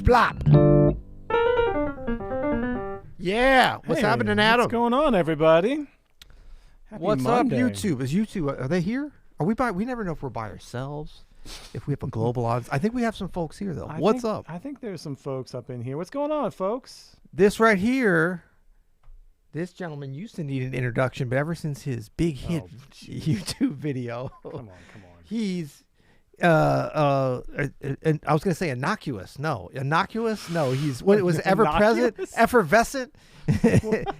Splop. Yeah. What's happening, Adam? What's going on, everybody? Happy What's Monday. up, YouTube? Is YouTube, are they here? Are we by? We never know if we're by ourselves, if we have a global audience. I think we have some folks here, though. What's up? I think there's some folks up in here. What's going on, folks? This right here, this gentleman used to need an introduction, but ever since his big hit YouTube video, Come on. he's I was gonna say innocuous. No, he's what it was ever present, effervescent,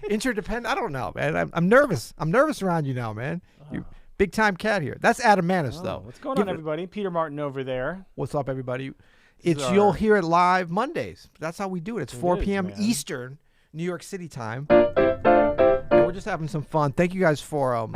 interdependent. I don't know, man. I'm nervous. I'm nervous around you now, man. You big time cat here. That's Adam Manis, though. What's going on, everybody? Peter Martin over there. What's up, everybody? You'll hear it live Mondays. That's how we do it. It's 4 p.m. Eastern, New York City time. And we're just having some fun. Thank you guys for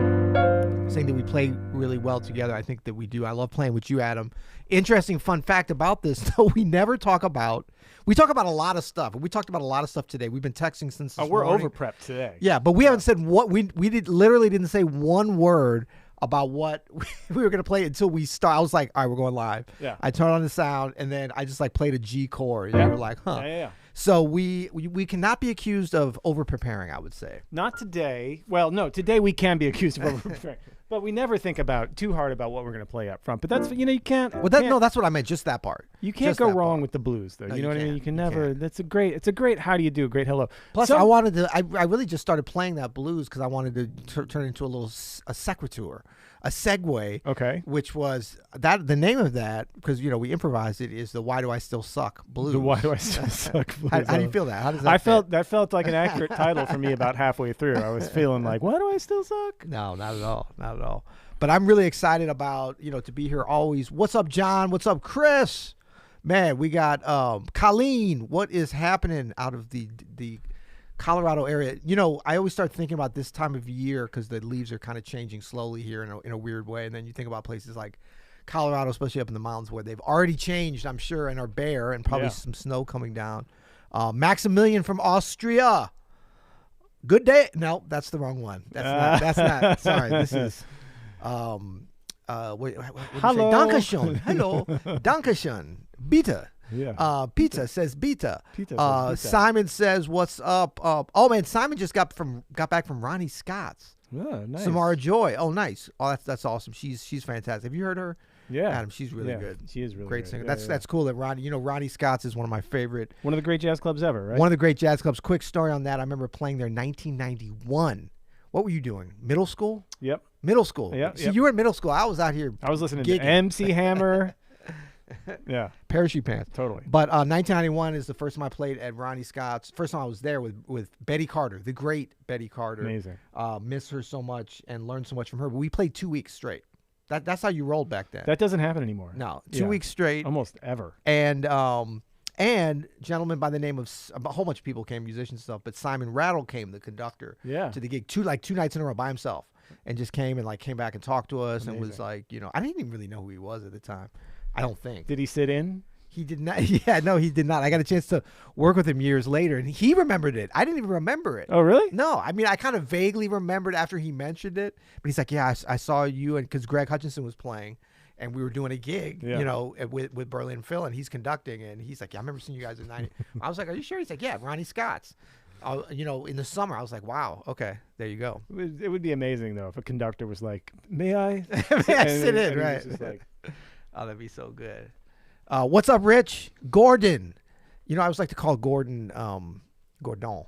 saying that we play really well together. I think that we do. I love playing with you, Adam. Interesting fun fact about this, though, we talk about a lot of stuff. We talked about a lot of stuff today. We've been texting since this we're morning. over prepped today. Yeah, but we haven't said what we literally didn't say one word about what we were going to play until we start. I was like, all right, we're going live. Yeah. I turned on the sound, and then I just played a G chord, and you were like, huh. Yeah. So we cannot be accused of over-preparing, I would say. Not today. Well, no, today we can be accused of over-preparing. But we never think too hard about what we're going to play up front. But that's, you can't. Well, that's what I meant, just that part. You can't go wrong with the blues, though. No, you know what I mean? You can never. can't. It's a great, how do you do? A great hello. Plus, I really just started playing that blues because I wanted to turn into a sequitur, a segue. Okay. Which was the name of that, because, we improvised it, is the Why Do I Still Suck blues. The Why Do I Still Suck blues. How do you feel that? How does that that felt like an accurate title for me about halfway through. I was feeling like, why do I still suck? No, not at all. Not at all. But I'm really excited about, to be here always. What's up, John? What's up, Chris? Man, we got Colleen. What is happening out of the Colorado area? I always start thinking about this time of year because the leaves are kind of changing slowly here in a weird way. And then you think about places like Colorado, especially up in the mountains, where they've already changed, I'm sure, and are bare, and probably some snow coming down. Maximilian from Austria. Good day. No, that's the wrong one. That's not. Sorry, this is. What Hello. Dankeschön. Hello. Dankeschön. Beta. Yeah. Pizza says Beta. Pizza. Simon says, what's up? Oh man, Simon just got back from Ronnie Scott's. Oh, nice. Samara Joy. Oh, nice. Oh, that's awesome. She's fantastic. Have you heard her? Yeah. Adam, she's really good. She is really great good. singer. Yeah, That's cool that Ronnie Scott's is one of my favorite. One of the great jazz clubs ever, right? One of the great jazz clubs. Quick story on that. I remember playing there in 1991. What were you doing? Middle school? Yep. Middle school. Yeah. See, you were in middle school. I was out here. I was listening gigging. to MC Hammer. Yeah. Parachute pants. Totally. But 1991 is the first time I played at Ronnie Scott's. First time I was there with Betty Carter, the great Betty Carter. Amazing. Miss her so much and learned so much from her. But we played 2 weeks straight. That's how you rolled back then. That doesn't happen anymore. No, 2 weeks straight. Almost ever. And gentleman by the name of a whole bunch of people came, musicians and stuff, but Simon Rattle came, the conductor, to the gig two nights in a row by himself, and just came back and talked to us. Amazing. And was like, I didn't even really know who he was at the time. I don't think. Did he sit in? He did not. Yeah, no, he did not. I got a chance to work with him years later, and he remembered it. I didn't even remember it. Oh, really? No, I mean, I kind of vaguely remembered after he mentioned it, but he's like, yeah, I saw you, and because Greg Hutchinson was playing, and we were doing a gig, with Berlin Phil, and he's conducting, and he's like, yeah, I remember seeing you guys in 90. I was like, are you sure? He's like, yeah, Ronnie Scott's. In the summer. I was like, wow, okay, there you go. It would be amazing, though, if a conductor was like, may I? May I sit in, right? Just like, oh, that'd be so good. What's up, Rich? Gordon. I always like to call Gordon Gordon.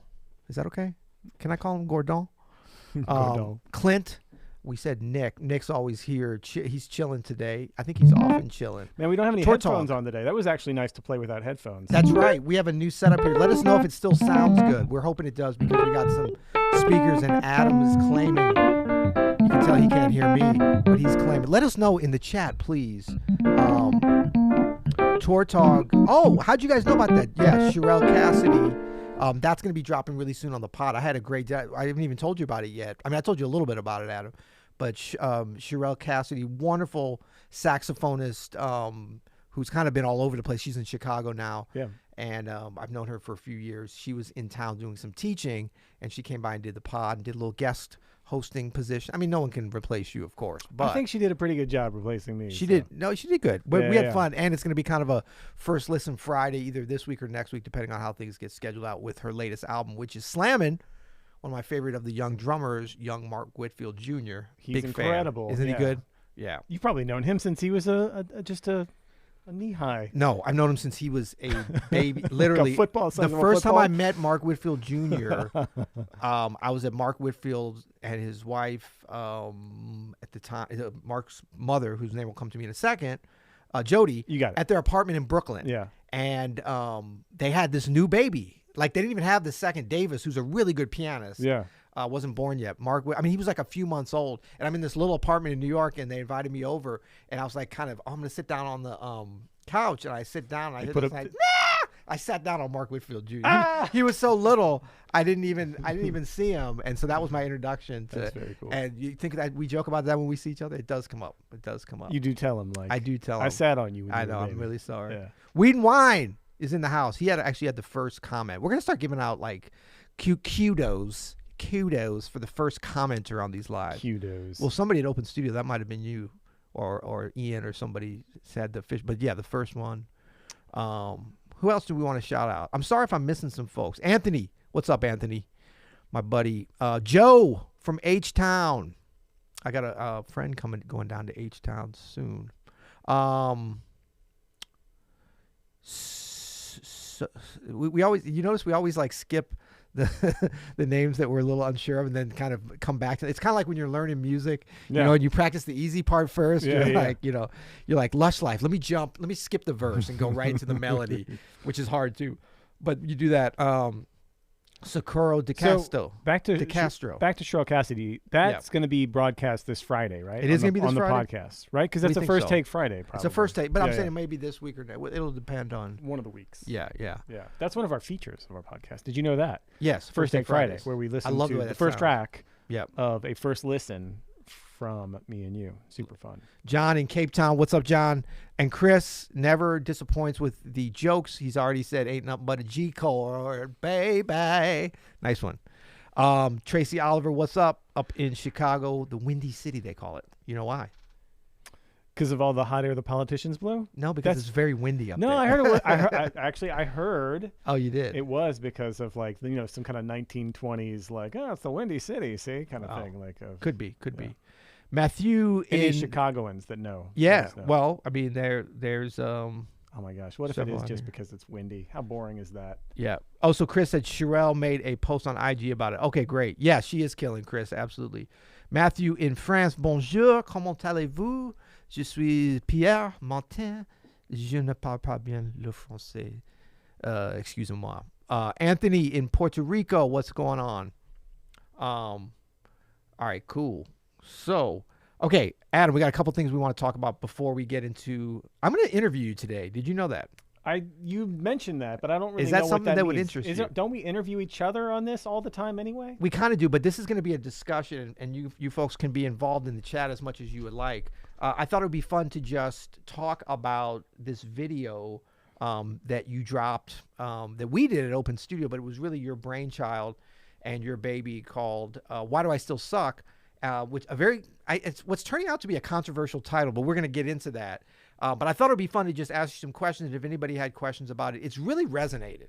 Is that okay? Can I call him Gordon? Gordon. Clint. We said Nick. Nick's always here. He's chilling today. I think he's often chilling. Man, we don't have any headphones on today. That was actually nice to play without headphones. That's right. We have a new setup here. Let us know if it still sounds good. We're hoping it does because we got some speakers, and Adam is claiming. You can tell he can't hear me, but he's claiming. Let us know in the chat, please. Tortog. Oh, how'd you guys know about that? Yeah, Sherelle Cassidy. That's going to be dropping really soon on the pod. I had a great day. I haven't even told you about it yet. I mean, I told you a little bit about it, Adam. But Sherelle Cassidy, wonderful saxophonist who's kind of been all over the place. She's in Chicago now. Yeah. And I've known her for a few years. She was in town doing some teaching, and she came by and did the pod and did a little guest hosting position. I mean, no one can replace you, of course, but I think she did a pretty good job replacing me. she did. No, she did good. But Yeah, we had yeah. fun, and it's going to be kind of a first listen Friday, either this week or next week, depending on how things get scheduled out with her latest album, which is Slammin'. One of my favorite of the young drummers, young Mark Whitfield Jr. He's Big incredible. Fan. Isn't he Yeah. good? Yeah. You've probably known him since he was just a knee high. No, I've known him since he was a baby. Literally, football, the first time I met Mark Whitfield Jr., I was at Mark Whitfield and his wife at the time, Mark's mother, whose name will come to me in a second, Jody. You got it. At their apartment in Brooklyn. Yeah. And they had this new baby. Like, they didn't even have the second Davis, who's a really good pianist. Yeah. Wasn't born yet. I mean, he was like a few months old, and I'm in this little apartment in New York, and they invited me over, and I was like, kind of, I'm gonna sit down on the couch, and I sit down, and I hit this, like, nah! I sat down on Mark Whitfield Jr. He was so little, I didn't even see him, and so that was my introduction to. That's very cool. And you think that we joke about that when we see each other? It does come up. You do tell him, like, I do tell him. I sat on you. When I you were know. a I'm baby. really sorry. Yeah. Weed and Wine is in the house. He actually had the first comment. We're gonna start giving out like kudos for the first commenter on these lives. Kudos. Well, somebody at Open Studio, that might have been you or Ian or somebody said the fish, but yeah, the first one. Who else do we want to shout out? I'm sorry if I'm missing some folks. Anthony, what's up, Anthony? My buddy Joe from H-Town. I got a friend going down to H-Town soon. We always, you notice we always like skip the names that we're a little unsure of and then kind of come back to. It's kind of like when you're learning music, you know, and you practice the easy part first. Yeah, you're yeah. like, you're like Lush Life. Let me skip the verse and go right into the melody, which is hard too. But you do that. Socorro de Castro. Back to Cheryl Cassidy. That's going to be broadcast this Friday, right? It is going to be this on Friday? the podcast, right? Because that's We a think first so. take Friday. Probably. It's a first take, but Yeah, I'm yeah. saying maybe this week or next. It'll depend on. One of the weeks. Yeah. Yeah. That's one of our features of our podcast. Did you know that? Yes. First Take Friday, Fridays. where we listen I love to the way the that first sounds. track Yep. of a first listen from me and you. Super fun. John in Cape Town. What's up, John? And Chris never disappoints with the jokes. He's already said ain't nothing but a G chord, baby. Nice one. Tracy Oliver, what's up? Up in Chicago, the Windy City, they call it. You know why? Because of all the hot air the politicians blow? No, because it's very windy up there. No, I heard it was, I heard Oh, you did? it was because of like, some kind of 1920s, like, oh, it's the Windy City, see, kind of thing. Like, Could be. Yeah. Matthew any in Chicagoans that know. Yeah. let us know. Well, I mean, there's Oh my gosh, what if it several is on just here. because it's windy? How boring is that? Yeah. Oh, so Chris said Sherelle made a post on IG about it. Okay, great. Yeah, she is killing Chris. Absolutely. Matthew in France. Bonjour. Comment allez-vous? Je suis Pierre Martin. Je ne parle pas bien le français. Excusez-moi. Anthony in Puerto Rico. What's going on? All right, cool. So, okay, Adam, we got a couple things we want to talk about before we get into. I'm going to interview you today. Did you know that? You mentioned that, but I don't really Is that know what something that that would means. interest Is you? Don't we interview each other on this all the time anyway? We kind of do, but this is going to be a discussion, and you folks can be involved in the chat as much as you would like. I thought it would be fun to just talk about this video that you dropped that we did at Open Studio, but it was really your brainchild and your baby called "Why Do I Still Suck?" Which it's what's turning out to be a controversial title, but we're going to get into that. But I thought it would be fun to just ask you some questions. If anybody had questions about it, it's really resonated.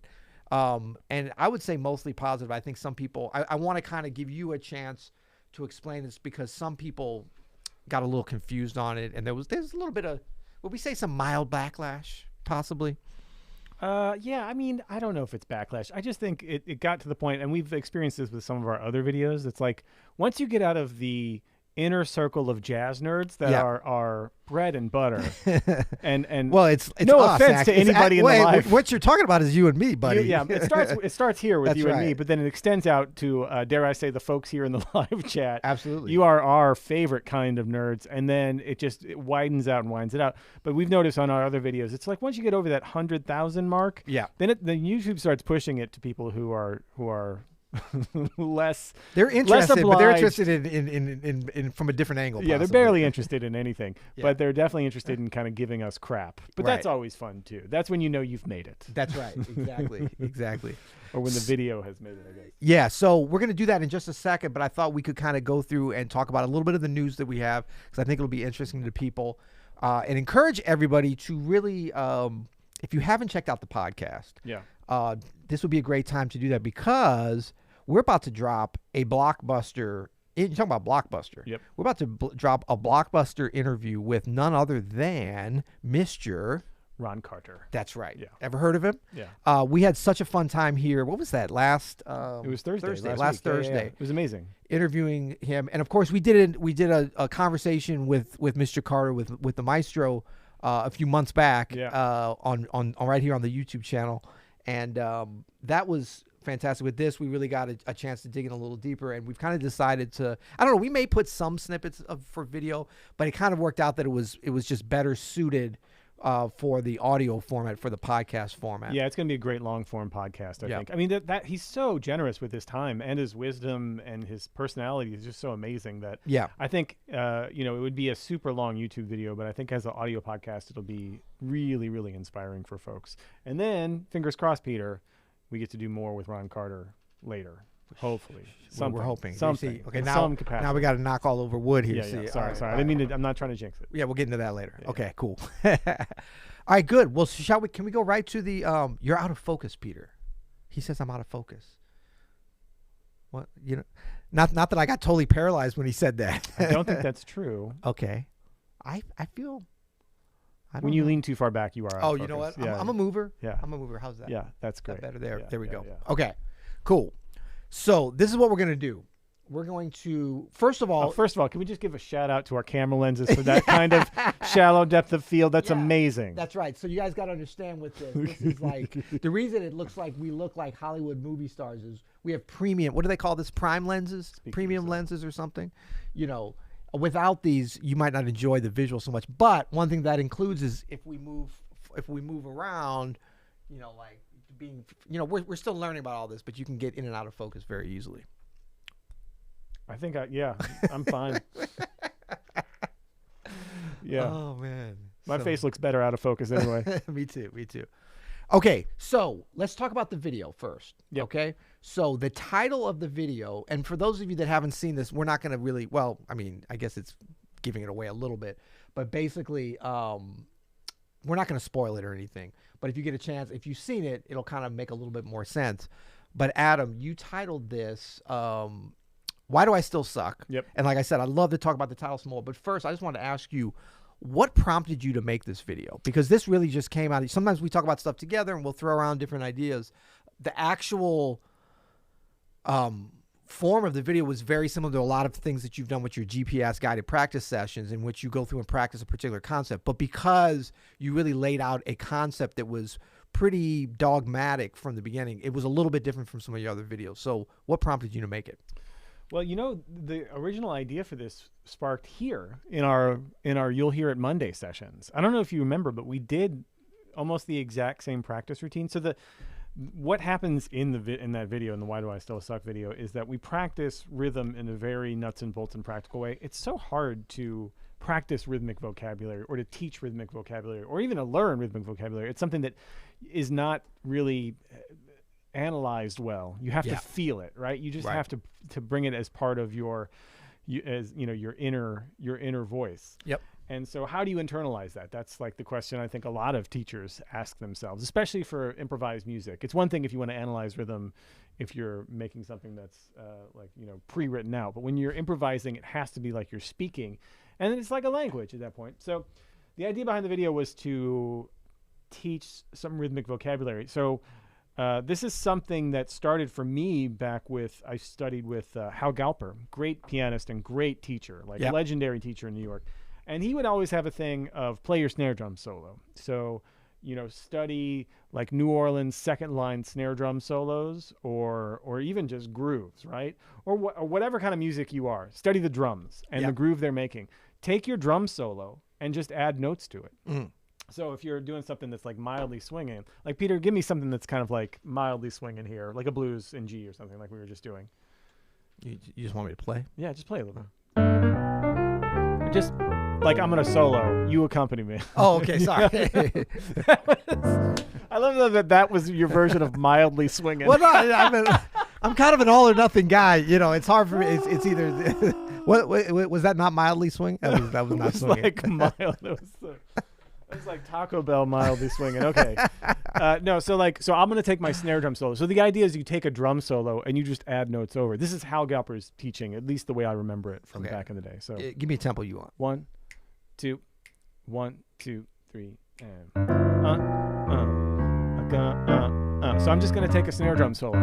And I would say mostly positive. I think some people, I want to kind of give you a chance to explain this because some people got a little confused on it. And there's a little bit of, would we say some mild backlash, possibly? Yeah, I mean, I don't know if it's backlash. I just think it got to the point, and we've experienced this with some of our other videos. It's like once you get out of the inner circle of jazz nerds that are bread and butter, and well, it's no us, offense to anybody in the live. What you're talking about is you and me, buddy. Yeah, it starts here with That's you and me, right. but then it extends out to dare I say the folks here in the live chat. Absolutely. You are our favorite kind of nerds, and then it widens out and winds it out. But we've noticed on our other videos, it's like once you get over that 100,000 mark, Yeah. then YouTube starts pushing it to people who are less. They're interested, but they're obliged. interested in from a different angle. Yeah, they're possibly. barely interested in anything, Yeah. but they're definitely interested in kind of giving us crap. But that's Right. always fun too. That's when you know you've made it, That's right. Exactly. Exactly. or when the video has made it, I guess. Yeah, so we're going to do that in just a second, but I thought we could kind of go through and talk about a little bit of the news that we have, because I think it'll be interesting to people, and encourage everybody to really, if you haven't checked out the podcast, Yeah. this would be a great time to do that, because we're about to drop a blockbuster. You're talking about Blockbuster. Yep. We're about to drop a Blockbuster interview with none other than Mr. Ron Carter. That's right. Yeah. Ever heard of him? Yeah. We had such a fun time here. What was that? Last It was Thursday. last week. Yeah, yeah, Thursday. yeah. It was amazing. Interviewing him, and of course we did a conversation with Mr. Carter with the Maestro a few months back. Yeah. On right here on the YouTube channel, and that was fantastic. With this, we really got a chance to dig in a little deeper, and we've kind of decided to, I don't know, we may put some snippets for video, but it kind of worked out that it was just better suited for the audio format, for the podcast format. Yeah, it's going to be a great long form podcast, I Yeah. think. I mean, that he's so generous with his time and his wisdom, and his personality is just so amazing that Yeah. I think, it would be a super long YouTube video, but I think as an audio podcast, it'll be really, really inspiring for folks. And then, fingers crossed, Peter, we get to do more with Ron Carter later. Hopefully. We're hoping. Something. See, okay, in now, some capacity. now we got to knock all over wood here. Yeah, see. yeah. All Sorry, right, sorry. all I didn't right. mean to, I'm not trying to jinx it. Yeah, we'll get into that later. Yeah. Okay, cool. All right, good. Well, can we go right to the you're out of focus, Peter. He says I'm out of focus. What, not that I got totally paralyzed when he said that. I don't think that's true. Okay. I feel When you lean too far back, you are out of you know what? focus. Yeah. I'm a mover. Yeah. I'm a mover. How's that? Yeah, that's Is that great. better there? Yeah, There we yeah, go. yeah. Okay. Cool. So this is what we're gonna do. We're going to first of all can we just give a shout out to our camera lenses for that kind of shallow depth of field? That's Yeah, amazing. That's right. So you guys got to understand with this. This is like the reason it looks like we look like Hollywood movie stars is we have premium. What do they call this? Prime lenses, premium lenses, or something. Without these, you might not enjoy the visual so much. But one thing that includes is if we move around, like being, we're still learning about all this, but you can get in and out of focus very easily. I think I'm fine. Yeah. Oh man, My face looks better out of focus anyway. Me too. Okay, so let's talk about the video first. Yep. Okay, so the title of the video, and for those of you that haven't seen this, we're not going to really, well, I mean, I guess it's giving it away a little bit, but basically, we're not going to spoil it or anything. But if you get a chance, if you've seen it, it'll kind of make a little bit more sense. But Adam, you titled this, Why Do I Still Suck? Yep. And like I said, I'd love to talk about the title some more. But first, I just want to ask you, what prompted you to make this video? Because this really just came out. Sometimes we talk about stuff together and we'll throw around different ideas. The actual form of the video was very similar to a lot of things that you've done with your GPS guided practice sessions, in which you go through and practice a particular concept. But because you really laid out a concept that was pretty dogmatic from the beginning, it was a little bit different from some of your other videos. So what prompted you to make it? Well, the original idea for this sparked here in our You'll Hear It Monday sessions. I don't know if you remember, but we did almost the exact same practice routine. So what happens in that video, in the Why Do I Still Suck video, is that we practice rhythm in a very nuts and bolts and practical way. It's so hard to practice rhythmic vocabulary, or to teach rhythmic vocabulary, or even to learn rhythmic vocabulary. It's something that is not really analyzed well. You have to feel it, right? You just have to bring it as part of your inner voice. Yep. And so how do you internalize that? That's like the question I think a lot of teachers ask themselves, especially for improvised music. It's one thing if you want to analyze rhythm, if you're making something that's pre-written out, but when you're improvising, it has to be like you're speaking, and it's like a language at that point. So the idea behind the video was to teach some rhythmic vocabulary. So this is something that started for me back I studied with Hal Galper, great pianist and great teacher, legendary teacher in New York. And he would always have a thing of play your snare drum solo. So, study like New Orleans second line snare drum solos, or even just grooves, right? Or whatever kind of music you are. Study the drums and the groove they're making. Take your drum solo and just add notes to it. So if you're doing something that's like mildly swinging, like Peter, give me something that's kind of like mildly swinging here, like a blues in G or something like we were just doing. You just want me to play? Yeah, just play a little bit. Just like I'm gonna solo, you accompany me. Oh, okay, sorry. I love that was your version of mildly swinging. Well, no, I'm kind of an all or nothing guy. You know, it's hard for me. It's either. What was that? Not mildly swing? That was not swinging. Like mild. It was like Taco Bell mildly swinging. Okay. No, so I'm going to take my snare drum solo. So the idea is you take a drum solo and you just add notes over. This is Hal Galper's teaching, at least the way I remember it from back in the day. So give me a tempo you want. 1, 2, 1, 2, 3, and So I'm just going to take a snare drum solo.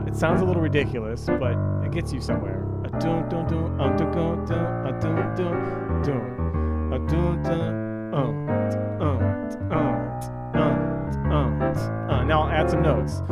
It sounds a little ridiculous, but it gets you somewhere. Now I'll add some notes.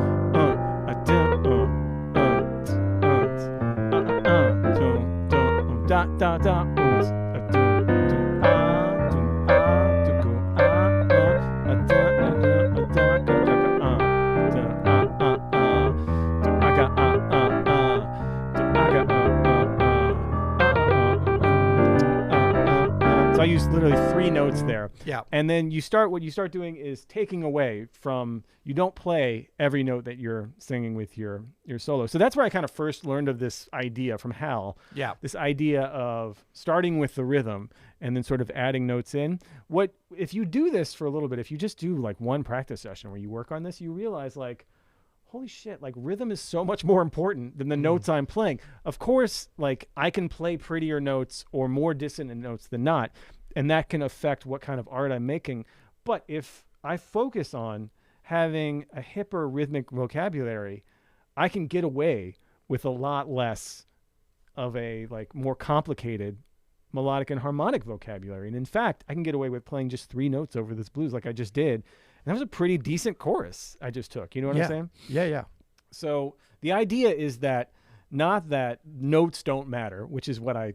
So I use literally 3 notes there. Yeah. And then what you start doing is taking away from, you don't play every note that you're singing with your solo. So that's where I kind of first learned of this idea from Hal. Yeah. This idea of starting with the rhythm and then sort of adding notes in. What if you do this for a little bit, if you just do like one practice session where you work on this, you realize like, holy shit, like rhythm is so much more important than the notes I'm playing. Of course, like I can play prettier notes or more dissonant notes than not, and that can affect what kind of art I'm making. But if I focus on having a hipper rhythmic vocabulary, I can get away with a lot less of a like more complicated melodic and harmonic vocabulary. And in fact, I can get away with playing just 3 notes over this blues like I just did. And that was a pretty decent chorus I just took. You know what I'm saying? Yeah. So the idea is that not that notes don't matter, which is what I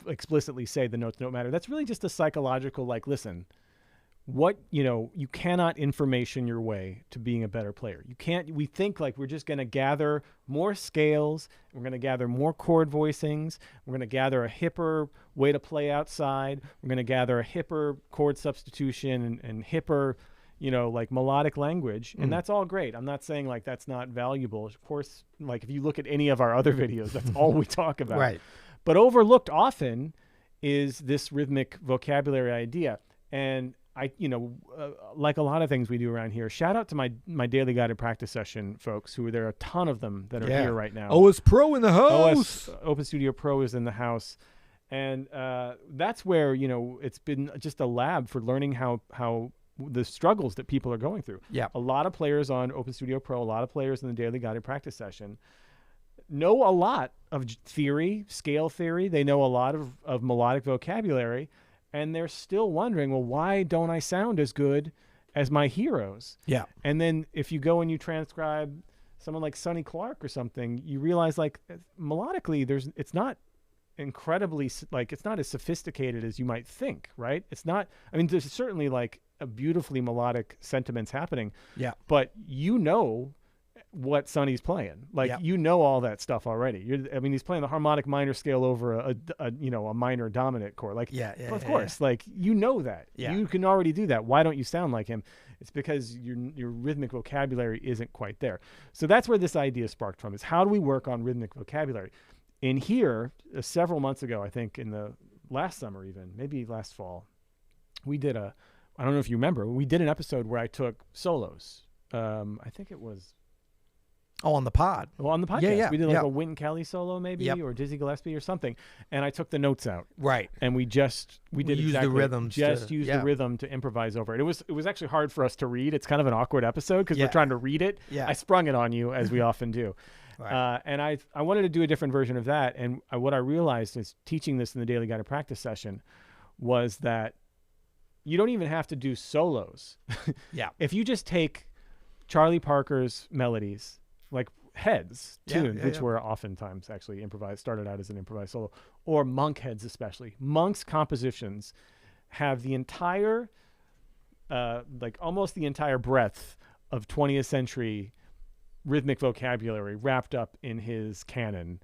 explicitly say the notes don't matter. That's really just a psychological, like, listen, you cannot information your way to being a better player. We think like we're just going to gather more scales. We're going to gather more chord voicings. We're going to gather a hipper way to play outside. We're going to gather a hipper chord substitution and hipper, like melodic language. And that's all great. I'm not saying like that's not valuable. Of course, like if you look at any of our other videos, that's all we talk about. Right. But overlooked often is this rhythmic vocabulary idea. And I, like a lot of things we do around here, shout out to my daily guided practice session folks who are there, a ton of them that are here right now. OS Pro in the house. Open Studio Pro is in the house. And that's where, it's been just a lab for learning how the struggles that people are going through. Yeah. A lot of players on Open Studio Pro, a lot of players in the daily guided practice session know a lot of theory, scale theory. They know a lot of melodic vocabulary. And they're still wondering, well, why don't I sound as good as my heroes? Yeah. And then if you go and you transcribe someone like Sonny Clark or something, you realize like melodically, it's not incredibly, like, it's not as sophisticated as you might think, right? It's not, I mean, there's certainly like a beautifully melodic sentiments happening. Yeah. But what Sonny's playing. Like, all that stuff already. He's playing the harmonic minor scale over a minor dominant chord. Like, of course, like, that. Yeah. You can already do that. Why don't you sound like him? It's because your rhythmic vocabulary isn't quite there. So that's where this idea sparked from, is how do we work on rhythmic vocabulary? In here, several months ago, I think in the last summer even, maybe last fall, we did I don't know if you remember, we did an episode where I took solos. I think it was... Oh, on the pod. Well, on the podcast. Yeah. We did like a Wynton Kelly solo maybe, or Dizzy Gillespie or something. And I took the notes out. Right. And we did use the rhythms. Use the rhythm to improvise over it. It was actually hard for us to read. It's kind of an awkward episode because we're trying to read it. Yeah. I sprung it on you, as we often do. Right. And I wanted to do a different version of that. And what I realized is teaching this in the daily guided practice session was that you don't even have to do solos. Yeah. If you just take Charlie Parker's melodies, like heads tuned, which yeah. were oftentimes actually improvised, started out as an improvised solo, or monk heads especially. Monks' compositions have the entire, like almost the entire breadth of 20th century rhythmic vocabulary wrapped up in his canon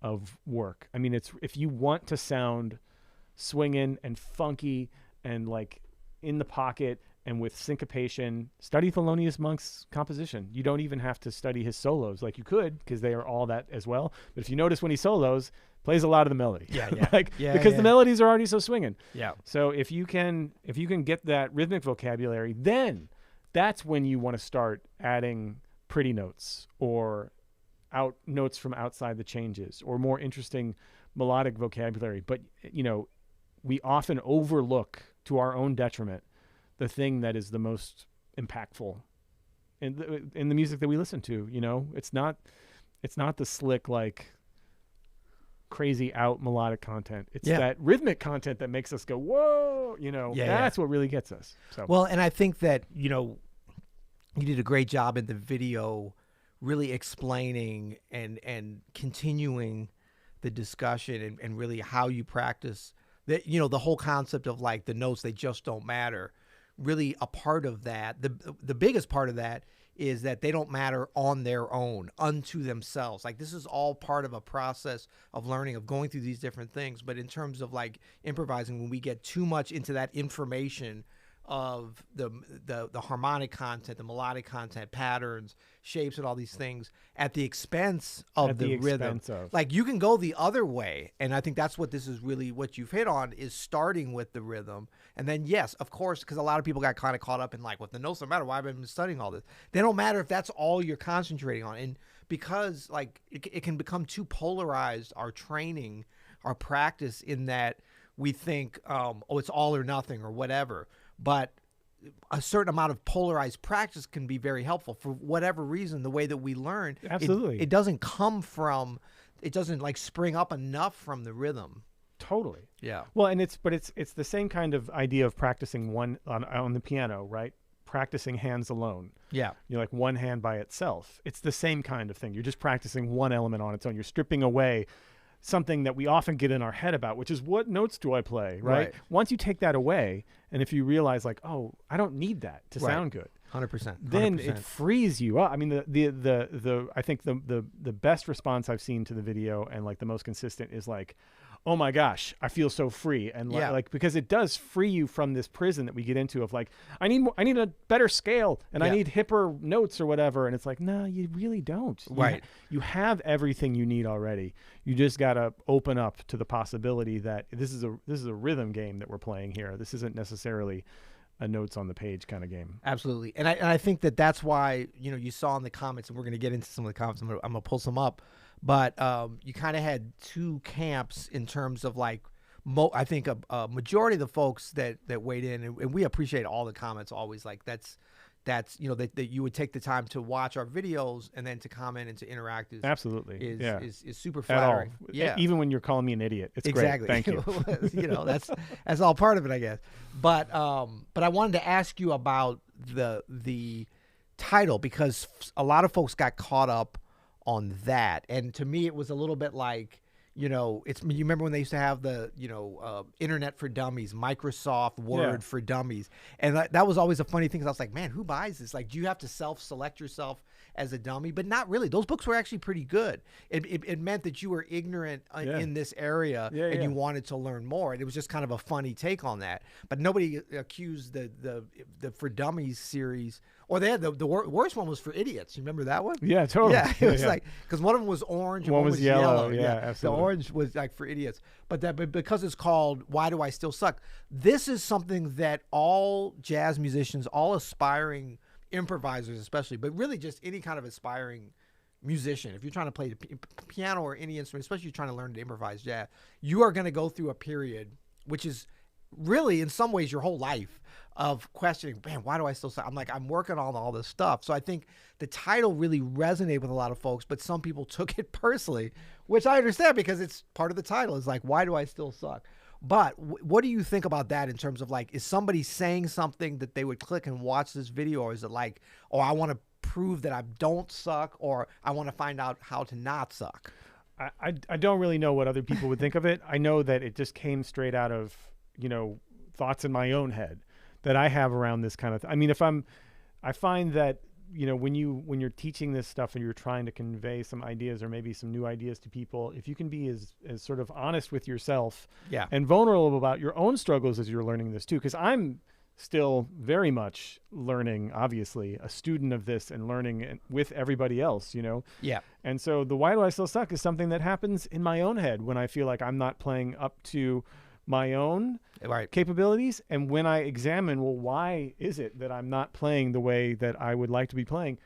of work. I mean, it's if you want to sound swinging and funky and like in the pocket and with syncopation, study Thelonious Monk's composition. You don't even have to study his solos like you could, because they are all that as well. But if you notice when he solos, plays a lot of the melody. Yeah. Because the melodies are already so swinging. Yeah. So if you can get that rhythmic vocabulary, then that's when you want to start adding pretty notes or out notes from outside the changes or more interesting melodic vocabulary. But we often overlook, to our own detriment, the thing that is the most impactful in the music that we listen to. It's not the slick, like crazy out melodic content. It's that rhythmic content that makes us go, whoa, that's what really gets us. So well, and I think that, you did a great job in the video really explaining and continuing the discussion and really how you practice that, the whole concept of like the notes, they just don't matter. Really a part of that, the biggest part of that is that they don't matter on their own, unto themselves. Like this is all part of a process of learning, of going through these different things. But in terms of like improvising, when we get too much into that information of the harmonic content, the melodic content, patterns, shapes, and all these things at the expense of the rhythm. Like you can go the other way, and I think that's what this is really what you've hit on, is starting with the rhythm. And then yes, of course, because a lot of people got kind of caught up in like, well, the notes don't matter, why have I been studying all this? They don't matter if that's all you're concentrating on. And because like it can become too polarized, our training, our practice, in that we think it's all or nothing or whatever. But a certain amount of polarized practice can be very helpful for whatever reason. The way that we learn, absolutely, it doesn't come from, it doesn't like spring up enough from the rhythm. Totally. Yeah. Well, and it's the same kind of idea of practicing one on the piano, right? Practicing hands alone. Yeah. Like one hand by itself. It's the same kind of thing. You're just practicing one element on its own. You're stripping away something that we often get in our head about, which is, what notes do I play, right? Once you take that away, and if you realize like, oh, I don't need that to sound good, 100%, then it frees you up. I mean, I think the best response I've seen to the video, and like the most consistent, is like, oh my gosh, I feel so free. And like, because it does free you from this prison that we get into of like, I need a better scale, and I need hipper notes or whatever. And it's like, no, you really don't. You have everything you need already. You just got to open up to the possibility that this is a rhythm game that we're playing here. This isn't necessarily a notes on the page kind of game. Absolutely. And I think that's why, you saw in the comments, and we're going to get into some of the comments. I'm going to pull some up. But you kind of had two camps in terms of like, I think a majority of the folks that weighed in, and we appreciate all the comments always. Like that's that you would take the time to watch our videos and then to comment and to interact is absolutely is super flattering. Yeah, even when you're calling me an idiot, it's exactly great. Thank you. That's all part of it, I guess. But I wanted to ask you about the title, because a lot of folks got caught up on that, and to me it was a little bit like, you remember when they used to have the Internet for Dummies, Microsoft Word for Dummies, and that was always a funny thing, because I was like, man, who buys this? Like, do you have to select yourself as a dummy? But not really. Those books were actually pretty good. It meant that you were ignorant in this area, and you wanted to learn more, and it was just kind of a funny take on that. But nobody accused the For Dummies series, or they had the worst one was For Idiots. You remember that one? Yeah, totally. Yeah, it was like, because one of them was orange and one was yellow. Yeah, absolutely. The orange was like For Idiots, but because it's called Why Do I Still Suck? This is something that all jazz musicians, all aspiring improvisers especially, but really just any kind of aspiring musician, if you're trying to play the piano or any instrument, especially if you're trying to learn to improvise jazz, you are going to go through a period, which is really in some ways your whole life, of questioning, man, why do I still suck? I'm working on all this stuff. So I think the title really resonated with a lot of folks, but some people took it personally, which I understand, because it's part of the title. It's like, why do I still suck? But what do you think about that in terms of like, is somebody saying something that they would click and watch this video, or is it like, oh, I want to prove that I don't suck, or I want to find out how to not suck? I don't really know what other people would think of it. I know that it just came straight out of, thoughts in my own head that I have around this kind of I mean, I find that, when you're teaching this stuff and you're trying to convey some ideas or maybe some new ideas to people, if you can be as sort of honest with yourself and vulnerable about your own struggles as you're learning this too, because I'm still very much learning, obviously, a student of this and learning with everybody else, Yeah. And so the why do I still suck is something that happens in my own head when I feel like I'm not playing up to my own capabilities. And when I examine, well, why is it that I'm not playing the way that I would like to be playing?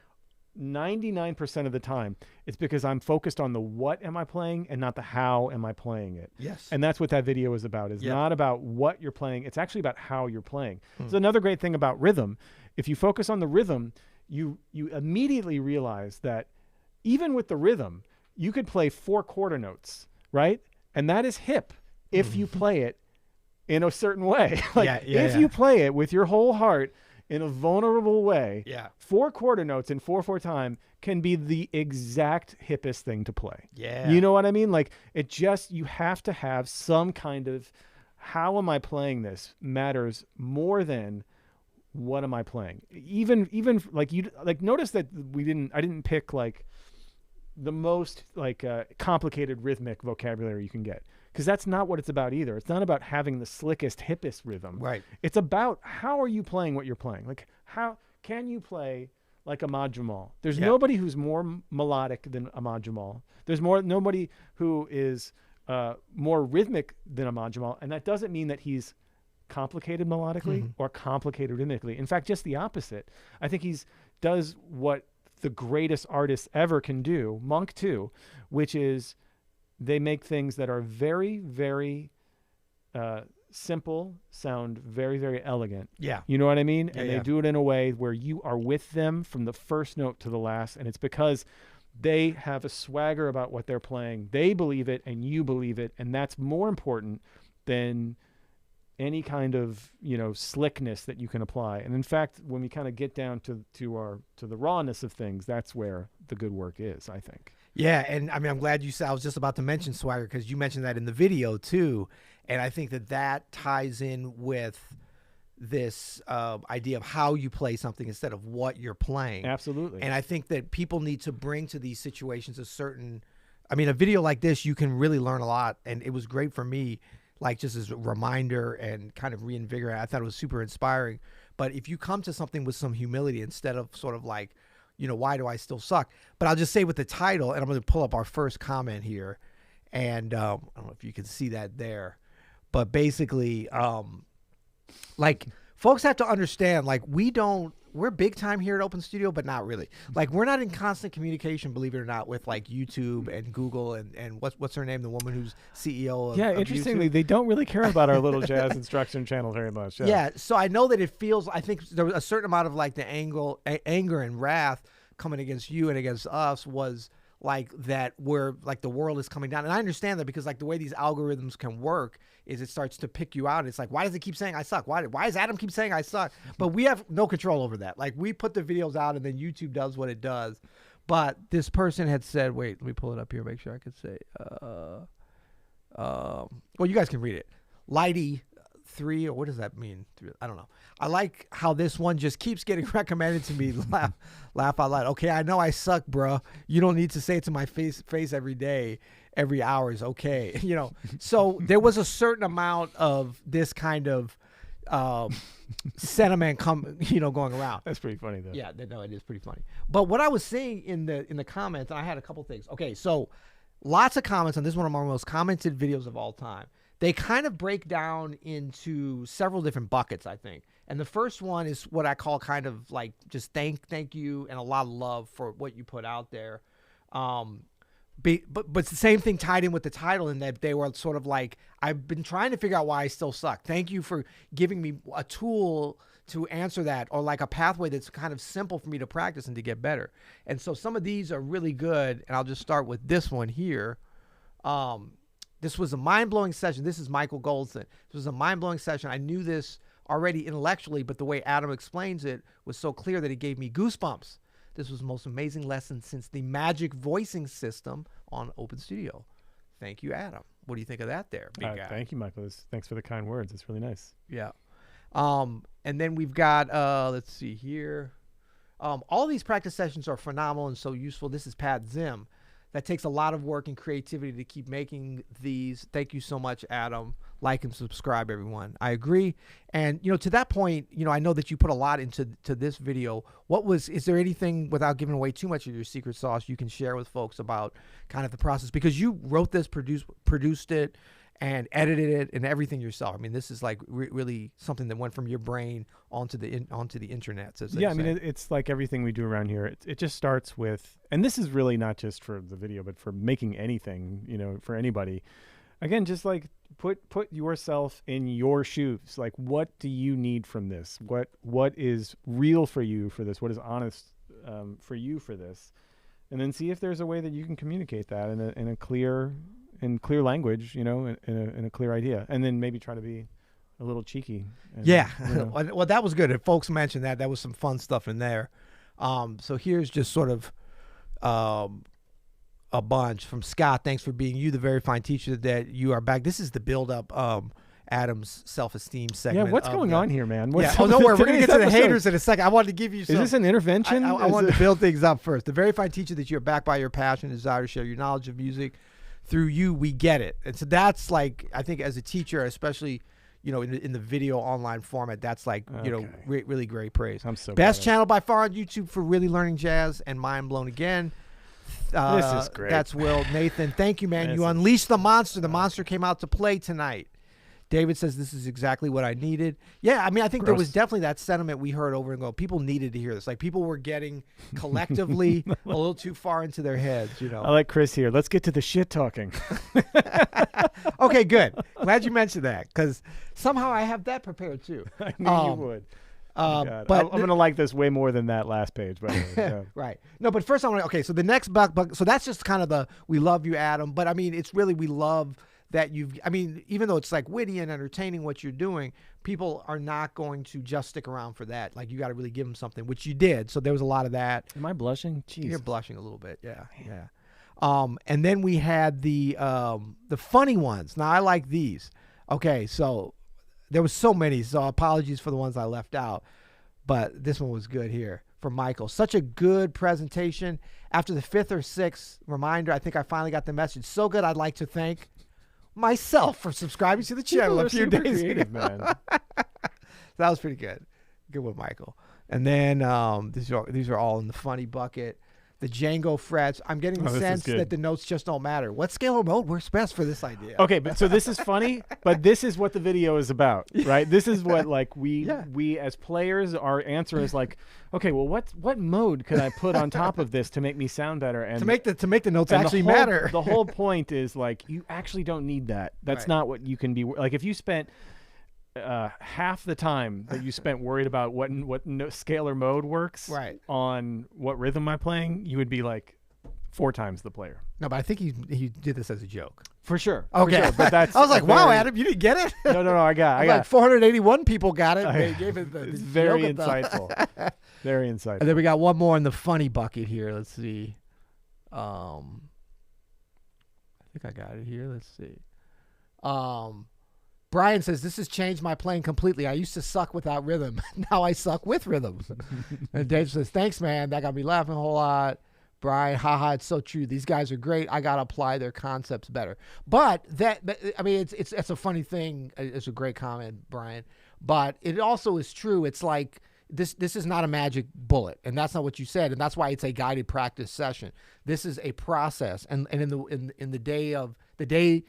99% of the time, it's because I'm focused on the what am I playing and not the how am I playing it. Yes. And that's what that video is about. It's not about what you're playing. It's actually about how you're playing. So another great thing about rhythm, if you focus on the rhythm, you immediately realize that even with the rhythm, you could play 4 quarter notes, right? And that is hip if you play it in a certain way. If you play it with your whole heart in a vulnerable way, 4 quarter notes in 4/4 time can be the exact hippest thing to play. Yeah. You know what I mean? Like you have to have some kind of, how am I playing this matters more than what am I playing? Even notice that I didn't pick like the most complicated rhythmic vocabulary you can get. Because that's not what it's about either. It's not about having the slickest, hippest rhythm. Right. It's about how are you playing what you're playing? Like, how can you play like Ahmad Jamal? There's nobody who's more melodic than Ahmad Jamal. There's nobody who is more rhythmic than Ahmad Jamal. And that doesn't mean that he's complicated melodically or complicated rhythmically. In fact, just the opposite. I think does what the greatest artists ever can do, Monk too, which is they make things that are very, very simple, sound very, very elegant. Yeah. You know what I mean? And they do it in a way where you are with them from the first note to the last. And it's because they have a swagger about what they're playing. They believe it and you believe it. And that's more important than any kind of, slickness that you can apply. And in fact, when we kind of get down to the rawness of things, that's where the good work is, I think. Yeah, and I mean, I'm glad you said, I was just about to mention swagger because you mentioned that in the video too. And I think that ties in with this idea of how you play something instead of what you're playing. Absolutely. And I think that people need to bring to these situations a video like this, you can really learn a lot. And it was great for me, like just as a reminder and kind of reinvigorate. I thought it was super inspiring. But if you come to something with some humility instead of sort of like, why do I still suck? But I'll just say with the title, and I'm going to pull up our first comment here. And I don't know if you can see that there. But basically, folks have to understand, we're big time here at Open Studio, but not really. Like, we're not in constant communication, believe it or not, with like YouTube and Google and what's her name, the woman who's CEO of interestingly, YouTube. they don't really care about our little jazz instruction channel very much. Yeah, so I know that I think there was a certain amount of like the anger and wrath coming against you and against us was like that where like the world is coming down. And I understand that because like the way these algorithms can work is it starts to pick you out. It's like, why does it keep saying I suck? Why does Adam keep saying I suck? But we have no control over that. Like we put the videos out and then YouTube does what it does. But this person had said, wait, let me pull it up here, make sure I could say, well, you guys can read it. Lighty 3, or what does that mean? I don't know. I like how this one just keeps getting recommended to me. Laugh out loud. Okay, I know I suck, bro. You don't need to say it to my face every day, every hour is okay. So there was a certain amount of this kind of sentiment going around. That's pretty funny though. Yeah, no, it is pretty funny. But what I was saying in the comments, and I had a couple things. Okay, so lots of comments on this, one of our most commented videos of all time. They kind of break down into several different buckets, I think. And the first one is what I call kind of like just thank you and a lot of love for what you put out there. But it's the same thing tied in with the title in that they were sort of like, I've been trying to figure out why I still suck. Thank you for giving me a tool to answer that, or like a pathway that's kind of simple for me to practice and to get better. And so some of these are really good. And I'll just start with this one here. This was a mind-blowing session. This is Michael Goldston. This was a mind-blowing session. I knew this already intellectually, but the way Adam explains it was so clear that it gave me goosebumps. This was the most amazing lesson since the magic voicing system on Open Studio. Thank you, Adam. What do you think of that there, big guy? Thank you, Michael. Thanks for the kind words. It's really nice. Yeah. And then we've got, let's see here. All these practice sessions are phenomenal and so useful. This is Pat Zim. That takes a lot of work and creativity to keep making these. Thank you so much, Adam. Like and subscribe, everyone. I agree. And, to that point, I know that you put a lot into this video. Is there anything, without giving away too much of your secret sauce, you can share with folks about kind of the process? Because you wrote this, produced it, and edited it and everything yourself. I mean, this is like really something that went from your brain onto the internet. Yeah, I mean, it's like everything we do around here. It just starts with, and this is really not just for the video, but for making anything, for anybody. Again, just like put yourself in your shoes. Like, what do you need from this? What is real for you for this? What is honest for you for this? And then see if there's a way that you can communicate that in a clear language, in a clear idea, and then maybe try to be a little cheeky. Yeah. Well, that was good. If folks mentioned that was some fun stuff in there. So here's just sort of a bunch from Scott. Thanks for being you, the very fine teacher that you are back. This is the build up. Adam's self-esteem segment. Yeah, what's going on here, man? Oh, don't worry. We're going to get to the haters in a second. I wanted to give you some. Is this an intervention? I wanted to build things up first. The very fine teacher that you're backed by your passion and desire to share your knowledge of music. Through you, we get it. And so that's like, I think as a teacher, especially, in the video online format, that's like, really great praise. I'm so best channel by far on YouTube for really learning jazz and mind blown again. This is great. That's Will. Nathan, thank you, man. You unleashed the monster. The monster came out to play tonight. David says this is exactly what I needed. Yeah, I mean, I think there was definitely that sentiment we heard over and go. People needed to hear this. Like, people were getting collectively a little too far into their heads, I like Chris here. Let's get to the shit talking. Okay, good. Glad you mentioned that, because somehow I have that prepared too. I knew you would. But I'm going to like this way more than that last page. But anyway, right. No, but first I want to, okay, so the next so that's just kind of we love you, Adam. But I mean, it's really, we love that even though it's like witty and entertaining what you're doing, people are not going to just stick around for that. Like, you got to really give them something, which you did. So there was a lot of that. Am I blushing? Jeez. You're blushing a little bit. Yeah. Yeah. And then we had the funny ones. Now I like these. Okay. So there was so many, so apologies for the ones I left out, but this one was good here from Michael. Such a good presentation. After the 5th or 6th reminder, I think I finally got the message. So good. I'd like to thank myself for subscribing to the channel a few days ago. Man. That was pretty good. Good one, Michael. And then these are all in the funny bucket. The Django frets. I'm getting the sense that the notes just don't matter. What scale or mode works best for this idea? Okay, but so this is funny, but this is what the video is about, right? This is what we as players, our answer is like, okay, well, what mode could I put on top of this to make me sound better and to make the notes actually matter? The whole point is like, you actually don't need that. That's not what you can be like. If you spent half the time that you spent worried about what scalar mode works on what rhythm I'm playing, you would be like 4 times the player. No, but I think he did this as a joke. For sure. Okay. For sure, but that's I was like, wow, Adam, you didn't get it? No, I got like 481 people got it. They gave it it's very insightful. Very insightful. And then we got one more in the funny bucket here. Let's see. I think I got it here. Let's see. Brian says, this has changed my playing completely. I used to suck without rhythm. Now I suck with rhythm. And Dave says, thanks, man. That got me laughing a whole lot. Brian, haha, it's so true. These guys are great. I got to apply their concepts better. But I mean, it's a funny thing. It's a great comment, Brian. But it also is true. It's like, this is not a magic bullet. And that's not what you said. And that's why it's a guided practice session. This is a process. And in the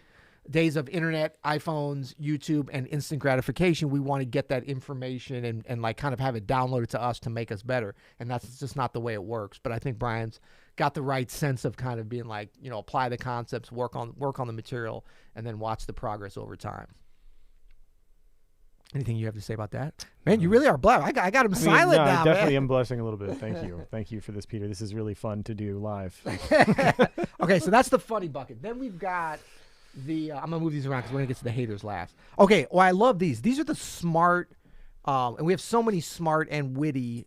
days of internet, iPhones, YouTube, and instant gratification, we want to get that information and like kind of have it downloaded to us to make us better. And that's just not the way it works. But I think Brian's got the right sense of kind of being like, apply the concepts, work on the material, and then watch the progress over time. Anything you have to say about that? Man, you really are blushing. I got him silent now, I definitely man. am blushing a little bit. Thank you. Thank you for this, Peter. This is really fun to do live. Okay, so that's the funny bucket. Then we've got I'm going to move these around because we're going to get to the haters last. Okay, well, I love these. These are the smart, and we have so many smart and witty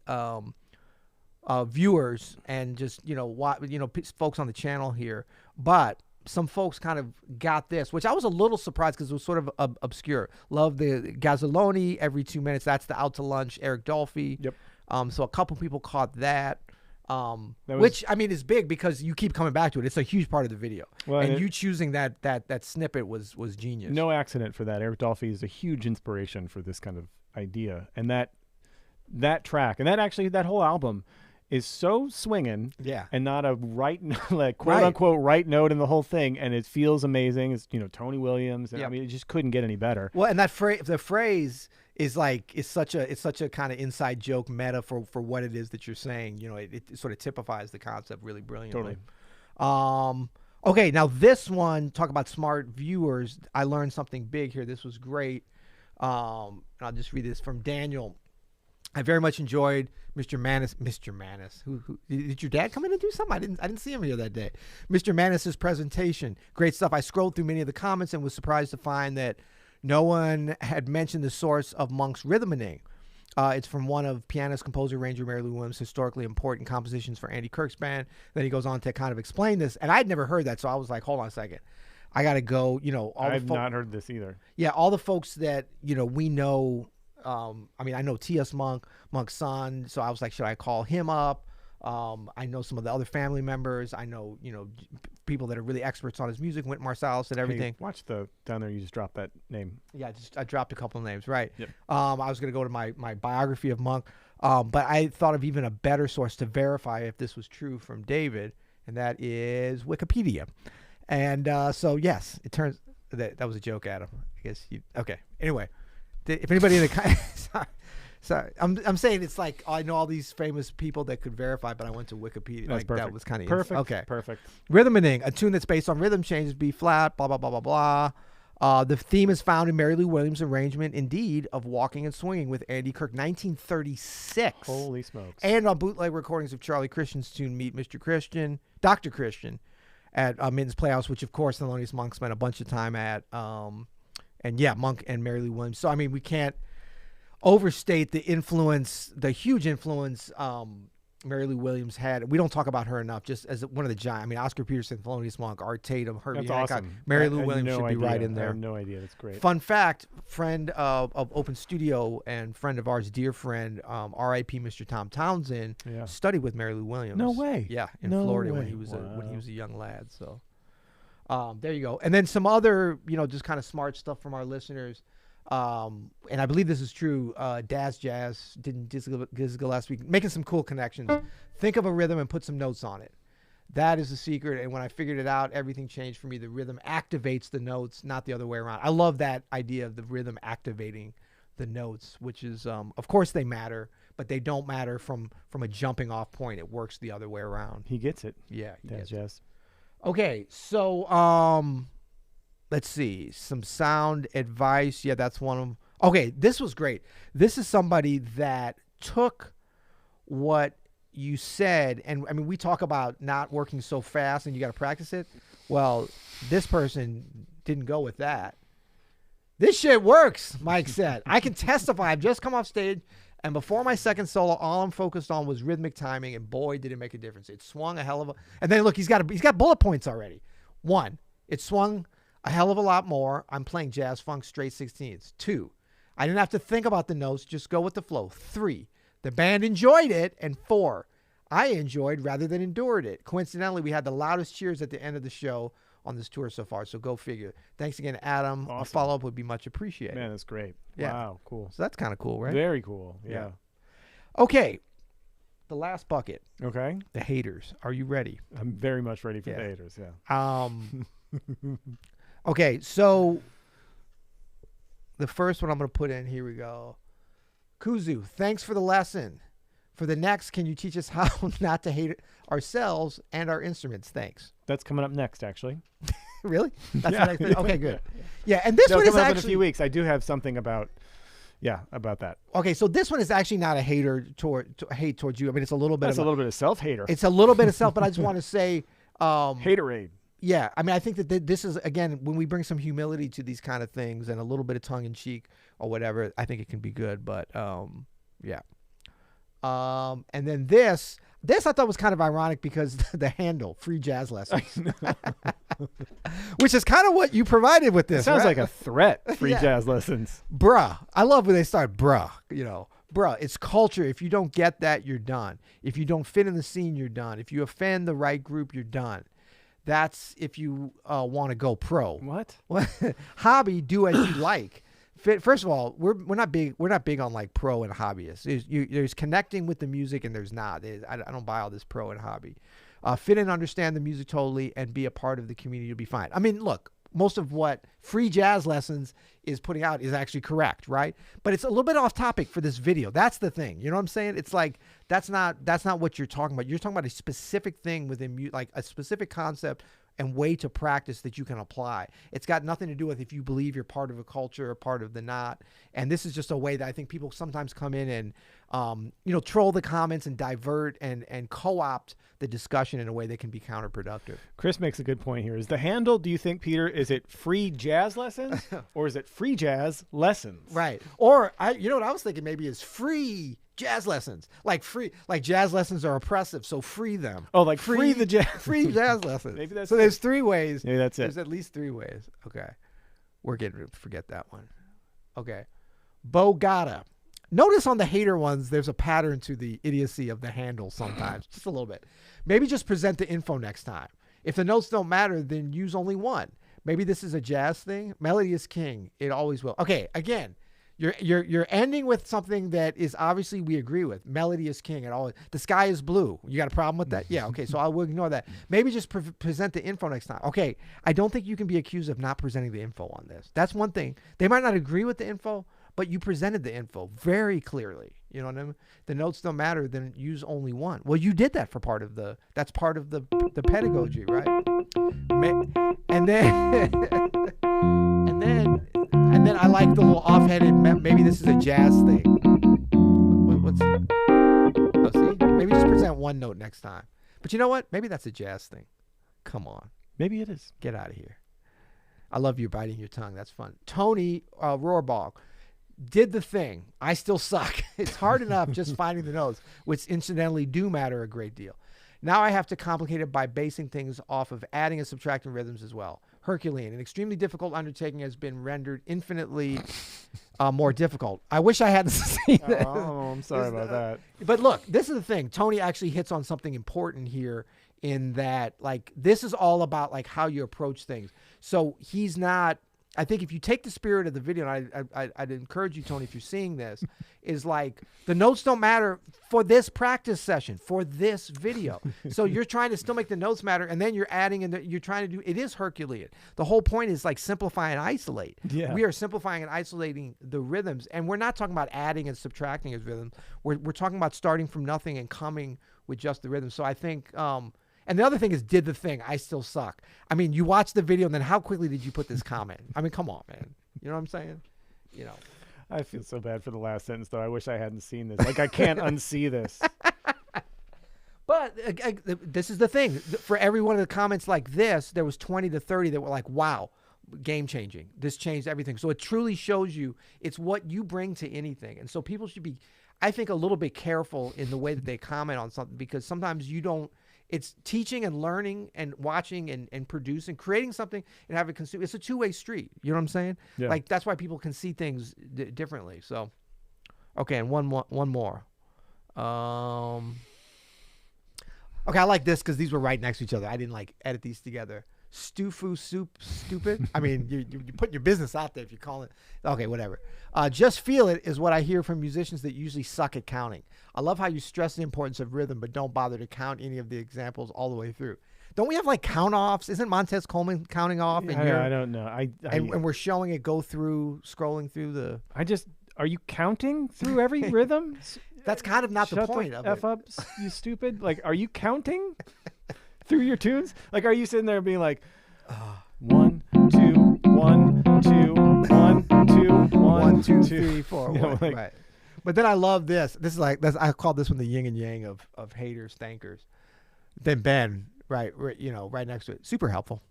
viewers and just folks on the channel here, but some folks kind of got this, which I was a little surprised because it was sort of obscure. Love the Gazzoloni every 2 minutes. That's the Out to Lunch Eric Dolphy. Yep. So a couple people caught that. Which I mean is big because you keep coming back to it. It's a huge part of the video, and you choosing that snippet was genius. No accident for that. Eric Dolphy is a huge inspiration for this kind of idea, and that track and that whole album is so swinging, and not a right like quote unquote right note in the whole thing, and it feels amazing. It's Tony Williams, and I mean it just couldn't get any better. Well, and the phrase is such a kind of inside joke meta for what it is that you're saying. It sort of typifies the concept really brilliantly. Totally. Okay, now this one, talk about smart viewers. I learned something big here. This was great. And I'll just read this from Daniel. I very much enjoyed Mr. Manis. Who did your dad come in and do something? I didn't see him here that day. Mr. Manis's presentation. Great stuff. I scrolled through many of the comments and was surprised to find that no one had mentioned the source of Monk's rhythming. It's from one of pianist, composer, arranger Mary Lou Williams' historically important compositions for Andy Kirk's band. Then he goes on to kind of explain this, and I'd never heard that, so I was like, hold on a second. I got to go, I've not heard this either. Yeah, all the folks that, we know. I mean, I know T.S. Monk's son, so I was like, should I call him up? I know some of the other family members. I know, people that are really experts on his music, Wynton Marsalis and everything. Hey, watch down there. You just dropped that name. Yeah, I dropped a couple of names, right? Yep. I was going to go to my biography of Monk, but I thought of even a better source to verify if this was true from David, and that is Wikipedia. And so, yes, it turns that was a joke, Adam. I guess okay. Anyway. If anybody in the sorry, I'm saying it's like I know all these famous people that could verify, but I went to Wikipedia. That's perfect. That was kind of perfect. Okay, perfect. Rhythming, a tune that's based on rhythm changes, B flat, blah blah blah blah blah. The theme is found in Mary Lou Williams' arrangement, indeed, of "Walking and Swinging" with Andy Kirk, 1936. Holy smokes! And on bootleg recordings of Charlie Christian's tune "Meet Mr. Christian," Dr. Christian, at Minton's Playhouse, which of course Thelonious Monk spent a bunch of time at. And yeah, Monk and Mary Lou Williams. So, I mean, we can't overstate the huge influence Mary Lou Williams had. We don't talk about her enough, just as one of the giant. I mean, Oscar Peterson, Thelonious Monk, Art Tatum, Herbie Hancock. Awesome. Mary Lou Williams should be right in there. I have no idea. That's great. Fun fact, friend of Open Studio and friend of ours, dear friend, R.I.P. Mr. Tom Townsend, studied with Mary Lou Williams. No way. Yeah, in Florida when he was a young lad. So. There you go. And then some other, just kind of smart stuff from our listeners. And I believe this is true. Daz Jazz didn't Gizga last week, making some cool connections. Think of a rhythm and put some notes on it. That is the secret. And when I figured it out, everything changed for me. The rhythm activates the notes, not the other way around. I love that idea of the rhythm activating the notes, which is, of course they matter, but they don't matter from a jumping off point. It works the other way around. He gets it. Yeah. Daz Jazz. Okay, so let's see. Some sound advice. Yeah, that's one of them. Okay, this was great. This is somebody that took what you said, and I mean, we talk about not working so fast and you got to practice it. Well, this person didn't go with that. This shit works, Mike said. I can testify. I've just come off stage, and before my second solo, all I'm focused on was rhythmic timing, and boy, did it make a difference. It swung a hell of a... And then, look, he's got bullet points already. 1, it swung a hell of a lot more. I'm playing jazz funk straight 16ths. 2, I didn't have to think about the notes, just go with the flow. 3, the band enjoyed it. And 4, I enjoyed rather than endured it. Coincidentally, we had the loudest cheers at the end of the show on this tour so far, so go figure. Thanks again, Adam. Awesome. A follow-up would be much appreciated. Man, that's great. Yeah. Wow, cool. So that's kind of cool, right? Very cool. Yeah. Okay, the last bucket. Okay. The haters. Are you ready? I'm very much ready for the haters, yeah. Okay, so the first one I'm going to put in, here we go. Kuzu, thanks for the lesson. For the next, can you teach us how not to hate ourselves and our instruments? Thanks. That's coming up next, actually. Really? That's Yeah. the next thing? Okay, good. Yeah, and this one is coming up actually... in a few weeks. I do have something about that. Okay, so this one is actually not a hate towards you. I mean, it's a little bit That's a little bit of self-hater. It's a little bit of self, but I just want to say... Haterade. Yeah, I mean, I think that this is, again, when we bring some humility to these kind of things and a little bit of tongue-in-cheek or whatever, I think it can be good, but yeah. And then this I thought was kind of ironic because the handle, free jazz lessons, which is kind of what you provided with this. It sounds right? like a threat. Free jazz lessons. Bruh. I love when they start, bruh, bruh, it's culture. If you don't get that, you're done. If you don't fit in the scene, you're done. If you offend the right group, you're done. That's if you want to go pro. What? Hobby, do as you like. First of all, we're not big on like pro and hobbyists. There's connecting with the music and there's not. I don't buy all this pro and hobby. Fit and understand the music totally and be a part of the community. You'll be fine. I mean, look, most of what free jazz lessons is putting out is actually correct, right? But it's a little bit off topic for this video. That's the thing. You know what I'm saying? It's like that's not what you're talking about. You're talking about a specific thing within like a specific concept and way to practice that you can apply. It's got nothing to do with if you believe you're part of a culture or part of the not. And this is just a way that I think people sometimes come in and, troll the comments and divert and co-opt the discussion in a way that can be counterproductive. Chris makes a good point here. Is the handle, do you think, Peter, is it free jazz lessons or is it free jazz lessons? Right. Or what I was thinking maybe is free jazz lessons. Like jazz lessons are oppressive, so free them. Oh, like free the jazz. Free jazz lessons. Maybe that's so there's 3 ways. Maybe that's it. There's at least 3 ways. Okay. We're getting to forget that one. Okay. Bogata. Notice on the hater ones, there's a pattern to the idiocy of the handle sometimes. Just a little bit. Maybe just present the info next time. If the notes don't matter, then use only one. Maybe this is a jazz thing. Melody is king. It always will. Okay, again, you're ending with something that is obviously we agree with. Melody is king. The sky is blue. You got a problem with that? Yeah, okay, so I will ignore that. Maybe just present the info next time. Okay, I don't think you can be accused of not presenting the info on this. That's one thing. They might not agree with the info, but you presented the info very clearly. You know what I mean? The notes don't matter, then use only one. Well, you did that for that's part of the pedagogy, right? And then and then I like the little offhanded, maybe this is a jazz thing. Oh, see? Maybe just present one note next time. But you know what? Maybe that's a jazz thing. Come on. Maybe it is. Get out of here. I love you biting your tongue. That's fun. Tony Rohrbach did the thing. I still suck. It's hard enough just finding the notes, which incidentally do matter a great deal. Now I have to complicate it by basing things off of adding and subtracting rhythms as well. Herculean, an extremely difficult undertaking, has been rendered infinitely more difficult. I wish I hadn't seen this. Oh, I'm sorry about that. But look, this is the thing. Tony actually hits on something important here in that, like, this is all about, like, how you approach things. So he's not... I think if you take the spirit of the video, and I'd encourage you, Tony, if you're seeing this, is like the notes don't matter for this practice session, for this video. So you're trying to still make the notes matter, and then you're adding and you're trying to do, it is Herculean. The whole point is like simplify and isolate. Yeah. We are simplifying and isolating the rhythms, and we're not talking about adding and subtracting as rhythms. We're talking about starting from nothing and coming with just the rhythm. So I think... and the other thing is, did the thing. I still suck. I mean, you watched the video, and then how quickly did you put this comment? I mean, come on, man. You know what I'm saying? You know. I feel so bad for the last sentence, though. I wish I hadn't seen this. Like, I can't unsee this. But this is the thing. For every one of the comments like this, there was 20 to 30 that were like, wow, game-changing. This changed everything. So it truly shows you it's what you bring to anything. And so people should be, I think, a little bit careful in the way that they comment on something, because sometimes you don't, it's teaching and learning and watching and producing, creating something and having it consumed. It's a two-way street. You know what I'm saying? Yeah. Like, that's why people can see things differently. So, okay, and one more. Okay, I like this because these were right next to each other. I didn't like edit these together. Stufu soup stupid. I mean, you're putting your business out there if you call it. Okay, whatever. Just feel it is what I hear from musicians that usually suck at counting. I love how you stress the importance of rhythm, but don't bother to count any of the examples all the way through. Don't we have like count offs? Isn't Montez Coleman counting off? I don't know. And we're showing it go through, scrolling through the. Are you counting through every rhythm? That's kind of not the point the of F it. up, you stupid. Like, are you counting through your tunes? Like, are you sitting there being like, 1, 2, 1, 2, 1, 2, 1, 2, 3, 4. You know, like, right. But then I love this. This is like, I call this one the yin and yang of haters, thankers. Then Ben, right next to it. Super helpful.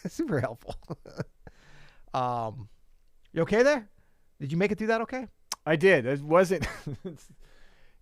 Super helpful. You okay there? Did you make it through that okay? I did. It wasn't.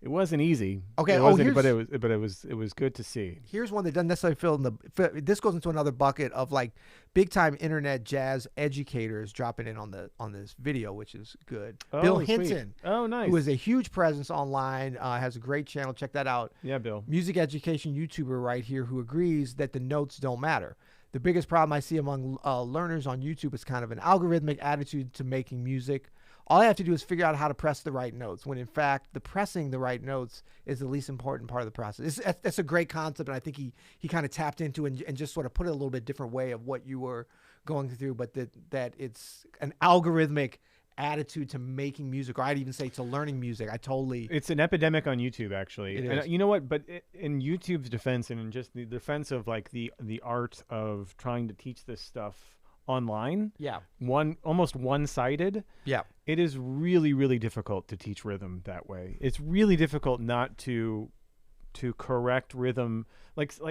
it wasn't easy. Okay, it wasn't, but it was good to see. Here's one that doesn't necessarily fill in this goes into another bucket of like big time internet jazz educators dropping in on this video, which is good. Oh, Bill sweet. Hinton, Oh, nice. who is a huge presence online, has a great channel. Check that out. Yeah, Bill. Music education YouTuber right here who agrees that the notes don't matter. The biggest problem I see among learners on YouTube is kind of an algorithmic attitude to making music. All I have to do is figure out how to press the right notes, when in fact, the pressing the right notes is the least important part of the process. That's a great concept, and I think he kind of tapped into and just sort of put it a little bit different way of what you were going through, but that it's an algorithmic attitude to making music, or I'd even say to learning music. It's an epidemic on YouTube, actually. It and is. You know what? But in YouTube's defense, and in just the defense of like the art of trying to teach this stuff online, Yeah. almost one-sided. Yeah. It is really, really difficult to teach rhythm that way. It's really difficult not to correct rhythm. Like the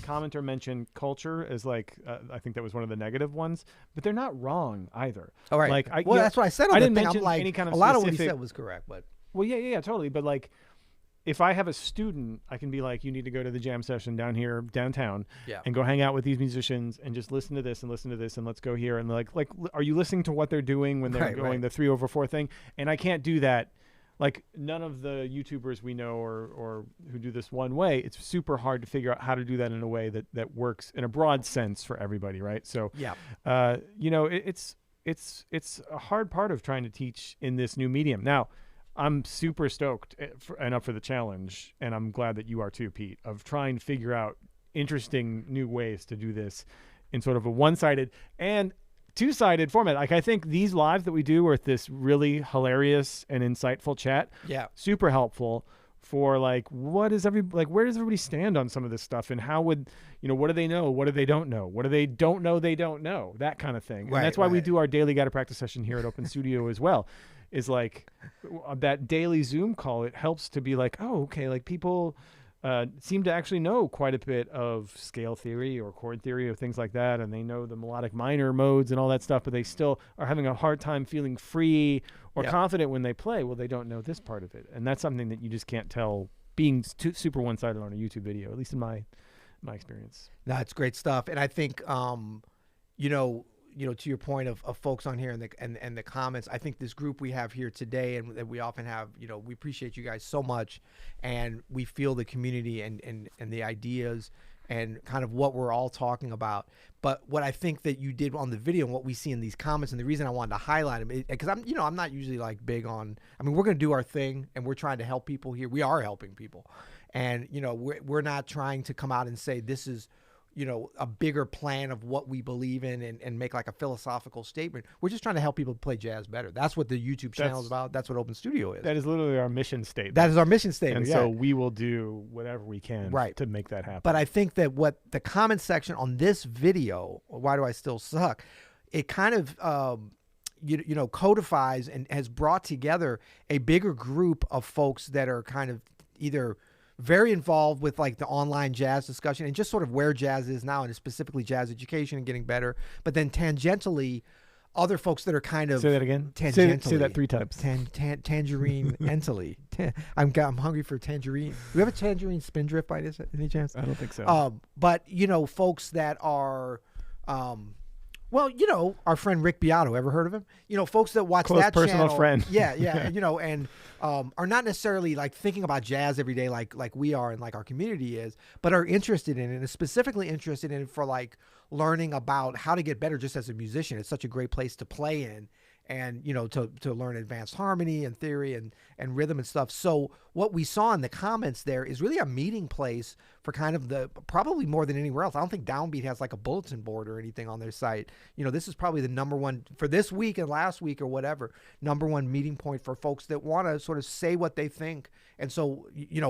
commenter mentioned culture as like I think that was one of the negative ones, but they're not wrong either. All right. Like that's what I said on I the didn't thing. mention I'm like, any kind of a lot of what he specific- said was correct, but Well, yeah, totally. But like, if I have a student, I can be like, you need to go to the jam session down here downtown, Yeah. and go hang out with these musicians and just listen to this and let's go here and like, are you listening to what they're doing when they're Right, going right. the 3/4 thing? And I can't do that. Like none of the YouTubers we know or who do this one way, it's super hard to figure out how to do that in a way that works in a broad sense for everybody, right? So, yeah. it's a hard part of trying to teach in this new medium. Now, I'm super stoked and up for the challenge, and I'm glad that you are too, Pete, of trying to figure out interesting new ways to do this in sort of a one-sided and two-sided format. Like I think these lives that we do with this really hilarious and insightful chat, Yeah. super helpful for like where does everybody stand on some of this stuff, and how would what do they know, what do they don't know, what do they don't know, that kind of thing. Right, and that's why we right. do our daily guided practice session here at Open Studio as well, is like that daily Zoom call. It helps to be like, oh, okay, like people seem to actually know quite a bit of scale theory or chord theory or things like that, and they know the melodic minor modes and all that stuff, but they still are having a hard time feeling free or Yep. confident when they play. Well, they don't know this part of it, and that's something that you just can't tell being super one-sided on a YouTube video, at least in my experience. No, it's great stuff, and I think to your point of folks on here and the comments, I think this group we have here today and that we often have, we appreciate you guys so much, and we feel the community and the ideas and kind of what we're all talking about. But what I think that you did on the video and what we see in these comments, and the reason I wanted to highlight them, because I'm not usually like big on, we're going to do our thing and we're trying to help people here. We are helping people, and we're not trying to come out and say this is a bigger plan of what we believe in and make like a philosophical statement. We're just trying to help people play jazz better. That's what the YouTube channel is about. That's what Open Studio is. That is literally our mission statement. That is our mission statement. And so we will do whatever we can Right. to make that happen. But I think that what the comment section on this video, Why Do I Still Suck, it kind of codifies and has brought together a bigger group of folks that are kind of either very involved with like the online jazz discussion and just sort of where jazz is now, and specifically jazz education and getting better. But then tangentially, other folks that are kind of say that again. Tangentially, Say that 3 times. Tangerine entally. I'm hungry for tangerine. Do we have a tangerine spindrift by any chance? I don't think so. But folks that are, our friend Rick Beato, ever heard of him? Folks that watch Close that personal channel, friend. yeah, and are not necessarily like thinking about jazz every day like we are and like our community is, but are interested in it and specifically interested in it for like learning about how to get better just as a musician. It's such a great place to play in, and to learn advanced harmony and theory and rhythm and stuff. So what we saw in the comments there is really a meeting place for kind of probably more than anywhere else. I don't think Downbeat has like a bulletin board or anything on their site. This is probably the number one for this week and last week or whatever, number one meeting point for folks that want to sort of say what they think. And so,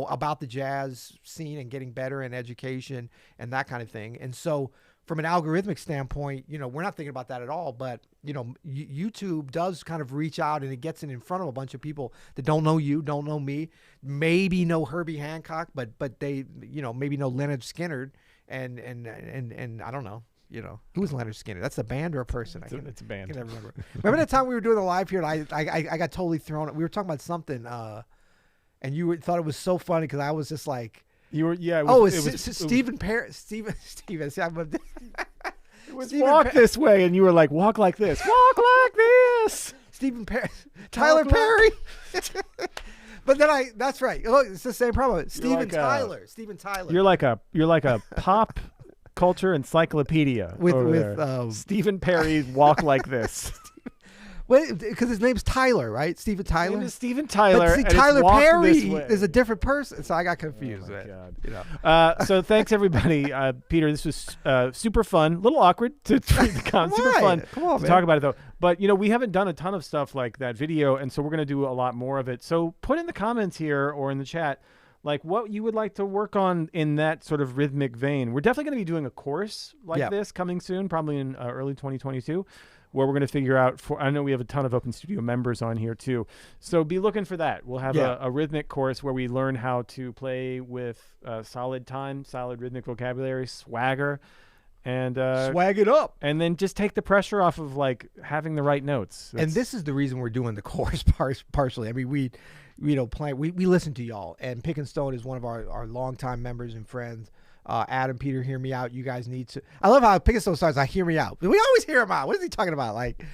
about the jazz scene and getting better in education and that kind of thing. And so from an algorithmic standpoint, we're not thinking about that at all, but YouTube does kind of reach out and it gets it in front of a bunch of people that don't know you, don't know me, maybe know Herbie Hancock, but they, maybe know Leonard Skinner and I don't know, who's Leonard Skinner? That's a band or a person? It's a band. I can never remember. Remember that time we were doing the live here and I got totally thrown. We were talking about something, and you thought it was so funny because I was just like, You were, yeah. Stephen Perry. Stephen. See, It was Stephen walk this way, and you were like, walk like this. Walk like this. Stephen Perry. Tyler Perry. But then that's right. Look, it's the same problem. Steven Tyler. You're like a pop culture encyclopedia with Stephen Perry walk like this. Wait, because his name's Tyler, right? Steven Tyler. His name is Steven Tyler. But see, and Tyler it's Perry is a different person, so I got confused. Oh my God. You know. So thanks everybody, Peter. This was super fun. A little awkward to read the comments. Super fun to talk about it though. But we haven't done a ton of stuff like that video, and so we're gonna do a lot more of it. So put in the comments here or in the chat, like what you would like to work on in that sort of rhythmic vein. We're definitely gonna be doing a course like this coming soon, probably in early 2022. Where we're going to figure out, I know we have a ton of Open Studio members on here too. So be looking for that. We'll have a rhythmic course where we learn how to play with solid time, solid rhythmic vocabulary, swagger, and swag it up. And then just take the pressure off of like having the right notes. And this is the reason we're doing the course partially. I mean, we listen to y'all, and Pick and Stone is one of our longtime members and friends. Adam, Peter, hear me out. You guys need to. I love how Pick and Stone starts. I hear me out. We always hear him out. What is he talking about? Like,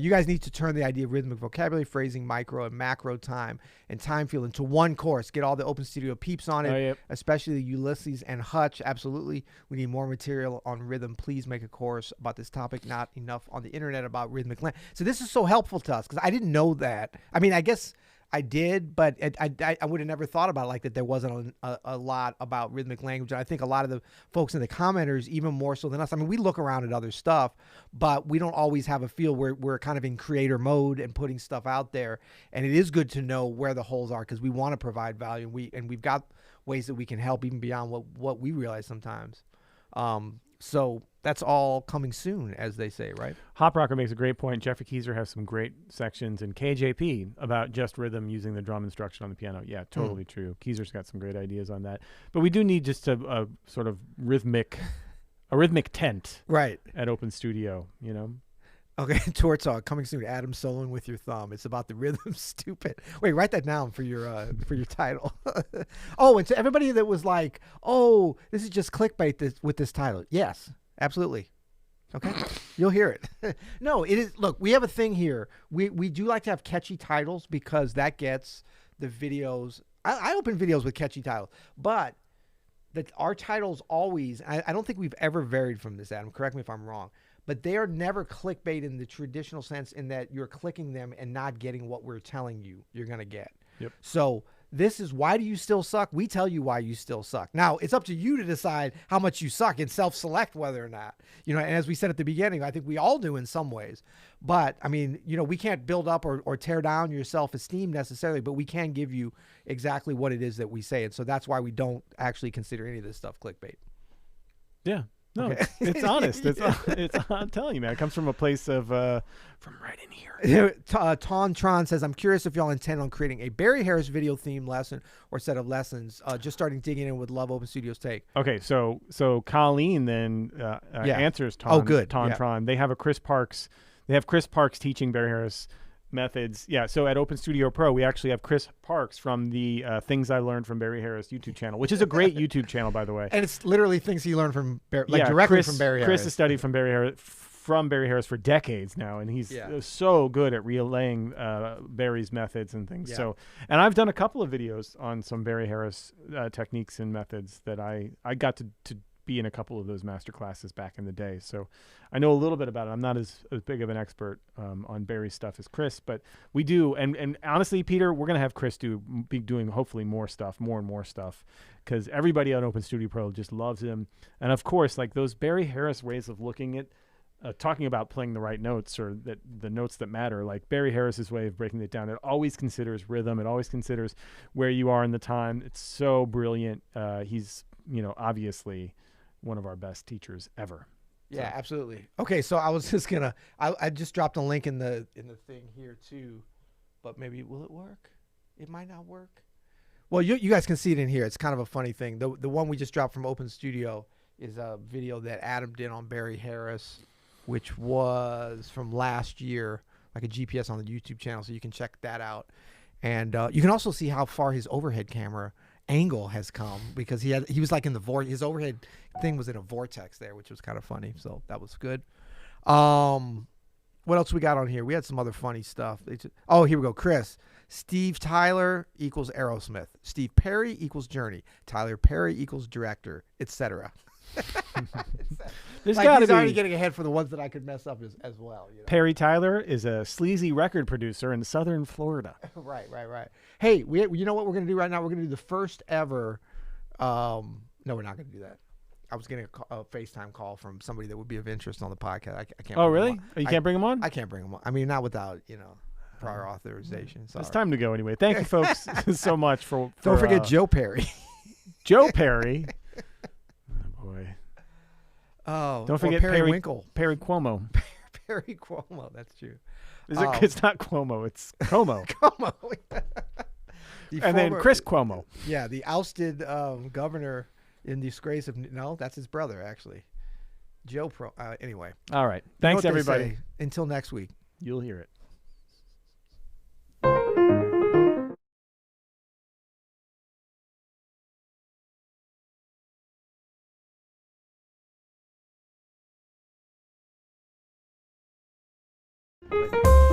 you guys need to turn the idea of rhythmic vocabulary, phrasing, micro and macro time, and time field into one course. Get all the Open Studio peeps on it, especially Ulysses and Hutch. Absolutely, we need more material on rhythm. Please make a course about this topic. Not enough on the internet about rhythmic language. So this is so helpful to us because I didn't know that. I mean, I guess I did, but I would have never thought about it like that. There wasn't a lot about rhythmic language. And I think a lot of the folks in the commenters, even more so than us. I mean, we look around at other stuff, but we don't always have a feel where we're kind of in creator mode and putting stuff out there. And it is good to know where the holes are because we want to provide value. And we've got ways that we can help even beyond what we realize sometimes. So that's all coming soon, as they say, right? Hop Rocker makes a great point. Jeffrey Keyser has some great sections in KJP about just rhythm using the drum instruction on the piano. Yeah, totally true. Keyser's got some great ideas on that. But we do need just a sort of rhythmic tent, right, at Open Studio. Okay, tour talk coming soon. Adam soloing with your thumb. It's about the rhythm. Stupid. Wait, write that down for your title. Oh, and to everybody that was like, "Oh, this is just clickbait with this title." Yes, absolutely. Okay, you'll hear it. No, it is. Look, we have a thing here. We do like to have catchy titles because that gets the videos. I open videos with catchy titles, but our titles always. I don't think we've ever varied from this, Adam. Correct me if I'm wrong. But they are never clickbait in the traditional sense in that you're clicking them and not getting what we're telling you you're going to get. Yep. So this is why do you still suck? We tell you why you still suck. Now, it's up to you to decide how much you suck and self-select whether or not. And as we said at the beginning, I think we all do in some ways. But, I mean, we can't build up or tear down your self-esteem necessarily, but we can give you exactly what it is that we say. And so that's why we don't actually consider any of this stuff clickbait. Yeah. No, okay. It's honest. I'm telling you, man. It comes from a place of from right in here. Tron says, I'm curious if y'all intend on creating a Barry Harris video theme lesson or set of lessons. Just starting digging in with Love Open Studios take. Okay, so Colleen then answers Tron. Oh, good. Tron. They have Chris Parks teaching Barry Harris methods. Yeah, so at Open Studio Pro, we actually have Chris Parks from the Things I Learned from Barry Harris YouTube channel, which is a great YouTube channel, by the way. And it's literally things he learned from directly from Barry Harris. Chris has studied from Barry Harris for decades now, and he's so good at relaying Barry's methods and things. Yeah. So, and I've done a couple of videos on some Barry Harris techniques and methods that I got to be in a couple of those master classes back in the day. So I know a little bit about it. I'm not as big of an expert on Barry's stuff as Chris, but we do. And honestly, Peter, we're going to have Chris be doing hopefully more and more stuff because everybody on Open Studio Pro just loves him. And of course, like those Barry Harris ways of looking at talking about playing the right notes or the notes that matter, like Barry Harris's way of breaking it down, it always considers rhythm. It always considers where you are in the time. It's so brilliant. He's, obviously one of our best teachers ever. Yeah, absolutely. Okay, so I was just gonna, I just dropped a link in the thing here too, but maybe will it work? It might not work. Well, you guys can see it in here. It's kind of a funny thing. The one we just dropped from Open Studio is a video that Adam did on Barry Harris, which was from last year, like a GPS on the YouTube channel, so you can check that out. And you can also see how far his overhead camera angle has come because he was like in the his overhead thing was in a vortex there, which was kind of funny. So that was good. What else we got on here? We had some other funny stuff. Oh, here we go. Chris. Steve Tyler equals Aerosmith. Steve Perry equals Journey. Tyler Perry equals director, etc. There's like got to he's be. already getting ahead for the ones that I could mess up as well. You know? Perry Tyler is a sleazy record producer in southern Florida. Right. Hey, you know what we're going to do right now? We're going to do the first ever. No, we're not going to do that. I was getting a FaceTime call from somebody that would be of interest on the podcast. I can't. Oh, really? You can't bring him on? I can't bring him on. I mean, not without prior authorization. It's time to go anyway. Thank you, folks, so much for Don't forget Joe Perry. Joe Perry. Oh, boy. Oh, don't forget Perry Winkle. Perry Cuomo. Perry Cuomo. That's true. It's not Cuomo. It's Cuomo. Cuomo. And then Chris Cuomo. Yeah, the ousted governor in disgrace of that's his brother actually. Joe anyway. All right. Thanks everybody. Say. Until next week. You'll hear it. But